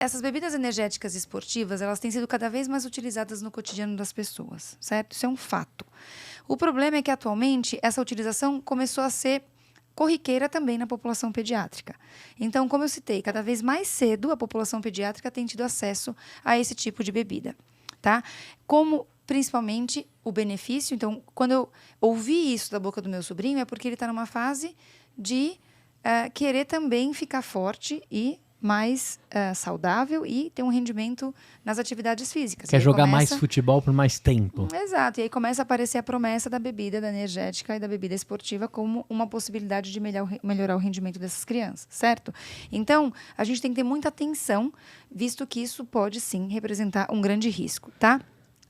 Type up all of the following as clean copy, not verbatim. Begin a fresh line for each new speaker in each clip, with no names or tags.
essas bebidas energéticas esportivas, elas têm sido cada vez mais utilizadas no cotidiano das pessoas, certo? Isso é um fato. O problema é que, atualmente, essa utilização começou a ser corriqueira também na população pediátrica. Então, como eu citei, cada vez mais cedo a população pediátrica tem tido acesso a esse tipo de bebida, tá? Como, principalmente, o benefício. Então, quando eu ouvi isso da boca do meu sobrinho, é porque ele está numa fase de querer também ficar forte e mais saudável e ter um rendimento nas atividades físicas.
Quer jogar mais futebol por mais tempo.
Exato. E aí começa a aparecer a promessa da bebida, da energética e da bebida esportiva como uma possibilidade de melhorar o rendimento dessas crianças, certo? Então, a gente tem que ter muita atenção, visto que isso pode, sim, representar um grande risco, tá?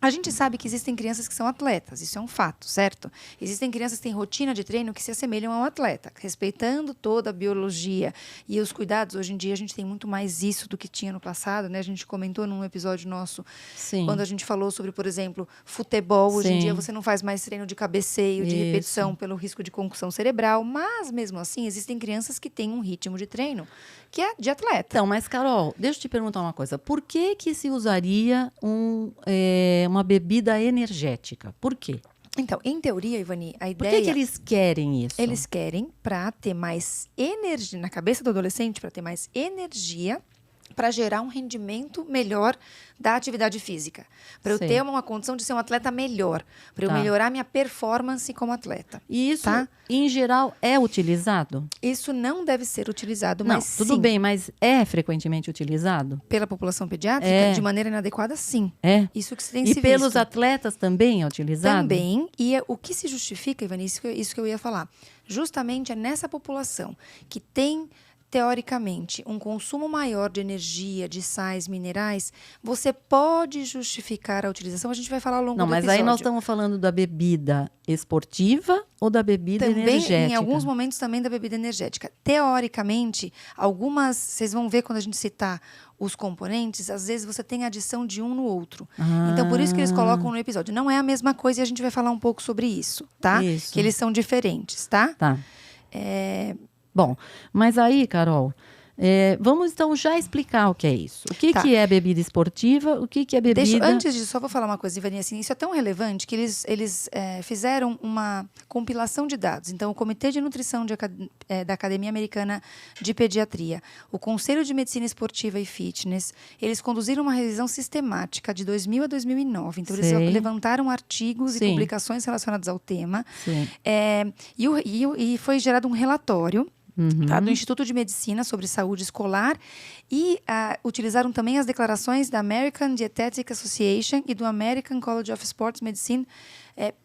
A gente sabe que existem crianças que são atletas, isso é um fato, certo? Existem crianças que têm rotina de treino que se assemelham a um atleta, respeitando toda a biologia e os cuidados. Hoje em dia a gente tem muito mais isso do que tinha no passado, né? A gente comentou num episódio nosso,
Sim.
quando a gente falou sobre, por exemplo, futebol. Hoje em dia você não faz mais treino de cabeceio, de repetição pelo risco de concussão cerebral, mas mesmo assim existem crianças que têm um ritmo de treino que é de atleta.
Então, mas Carol, deixa eu te perguntar uma coisa. Por que se usaria uma bebida energética? Por quê?
Então, em teoria, Ivani, a ideia...
Por que eles querem isso?
Eles querem para ter mais energia, na cabeça do adolescente, para ter mais energia, para gerar um rendimento melhor da atividade física. Para eu ter uma condição de ser um atleta melhor. Para eu melhorar minha performance como atleta.
E isso, em geral, é utilizado?
Isso não deve ser utilizado,
não,
mas
tudo bem, mas é frequentemente utilizado?
Pela população pediátrica, de maneira inadequada, sim.
É?
Isso que se tem se visto.
E pelos atletas também é utilizado?
Também. E o que se justifica, Ivani, isso que eu ia falar. Justamente é nessa população que tem, teoricamente, um consumo maior de energia, de sais, minerais, você pode justificar a utilização. A gente vai falar ao longo do episódio.
Não, mas aí nós estamos falando da bebida esportiva ou da bebida energética?
Em alguns momentos também da bebida energética. Teoricamente, algumas, vocês vão ver quando a gente citar os componentes, às vezes você tem adição de um no outro. Então, por isso que eles colocam no episódio. Não é a mesma coisa e a gente vai falar um pouco sobre isso, tá?
Isso.
Que eles são diferentes, tá?
Tá. Bom, mas aí, Carol, vamos então já explicar o que é isso. O que é bebida esportiva, o que é bebida...
Antes disso, só vou falar uma coisa, Ivani, assim, isso é tão relevante que eles fizeram uma compilação de dados. Então, o Comitê de Nutrição da Academia Americana de Pediatria, o Conselho de Medicina Esportiva e Fitness, eles conduziram uma revisão sistemática de 2000 a 2009. Então, eles levantaram artigos e publicações relacionadas ao tema. E foi gerado um relatório do Instituto de Medicina sobre Saúde Escolar e utilizaram também as declarações da American Dietetic Association e do American College of Sports Medicine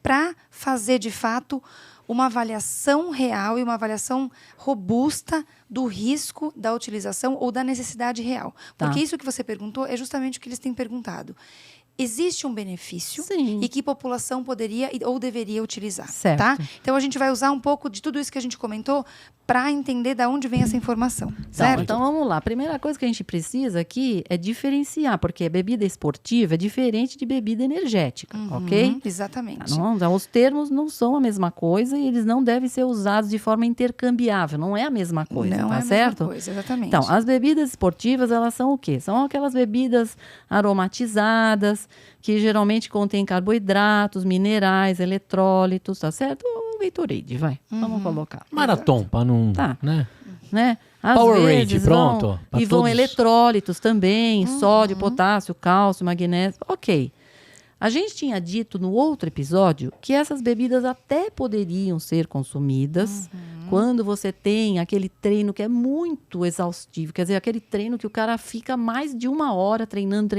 para fazer, de fato, uma avaliação real e uma avaliação robusta do risco da utilização ou da necessidade real. Porque isso que você perguntou é justamente o que eles têm perguntado. Existe um benefício e que população poderia ou deveria utilizar, tá? Então, a gente vai usar um pouco de tudo isso que a gente comentou para entender de onde vem essa informação, certo?
Então, vamos lá. A primeira coisa que a gente precisa aqui é diferenciar, porque bebida esportiva é diferente de bebida energética, ok?
Exatamente.
Então, os termos não são a mesma coisa e eles não devem ser usados de forma intercambiável. Não é a mesma coisa,
não
tá
é a
certo?
Mesma coisa, exatamente.
Então, as bebidas esportivas, elas são o quê? São aquelas bebidas aromatizadas, que geralmente contêm carboidratos, minerais, eletrólitos, tá certo? Um Gatorade, vai. Vamos colocar.
Marathon, para não...
Tá.
Né?
Às
Powerade,
vezes
pronto.
vão eletrólitos também, sódio, potássio, cálcio, magnésio. Ok. A gente tinha dito no outro episódio que essas bebidas até poderiam ser consumidas quando você tem aquele treino que é muito exaustivo. Quer dizer, aquele treino que o cara fica mais de 1 hora treinando.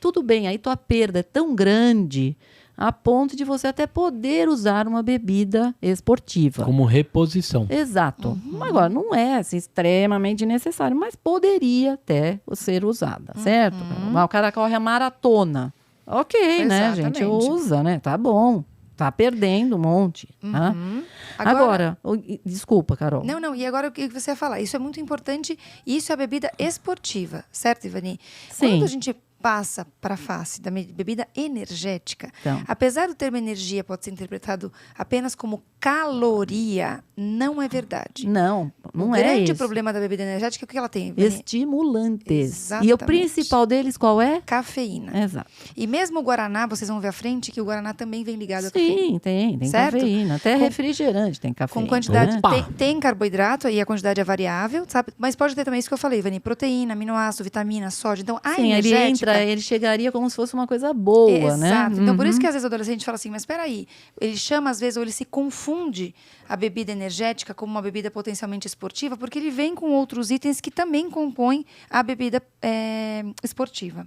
Tudo bem, aí tua perda é tão grande a ponto de você até poder usar uma bebida esportiva.
Como reposição.
Exato. Agora, não é assim, extremamente necessário, mas poderia até ser usada, certo? O cara corre a maratona. Ok, né, a gente usa, né? Tá bom. Tá perdendo um monte. Tá? Agora, desculpa, Carol.
Não. E agora o que você ia falar? Isso é muito importante. Isso é a bebida esportiva, certo, Ivani?
Sim.
Quando a gente passa para a face da bebida energética,
Então.
apesar do termo energia pode ser interpretado apenas como caloria, não é verdade.
Não
O
é
grande
isso.
problema da bebida energética é o que ela tem, Vani?
Estimulantes.
Exatamente.
E o principal deles qual é?
Cafeína.
Exato.
E mesmo o Guaraná, vocês vão ver à frente que o Guaraná também vem ligado à cafeína.
Sim, tem
Certo?
cafeína. Até refrigerante tem cafeína.
Com quantidade,
né?
tem carboidrato, aí a quantidade é variável, sabe? Mas pode ter também isso que eu falei, Vani, proteína, aminoácido, vitamina, sódio. Então, a
Sim,
energética...
ele chegaria como se fosse uma coisa boa, né?
Exato. Então, por isso que às vezes o adolescente fala assim, mas espera aí, ele chama às vezes, ou ele se confunde a bebida energética como uma bebida potencialmente esportiva, porque ele vem com outros itens que também compõem a bebida esportiva.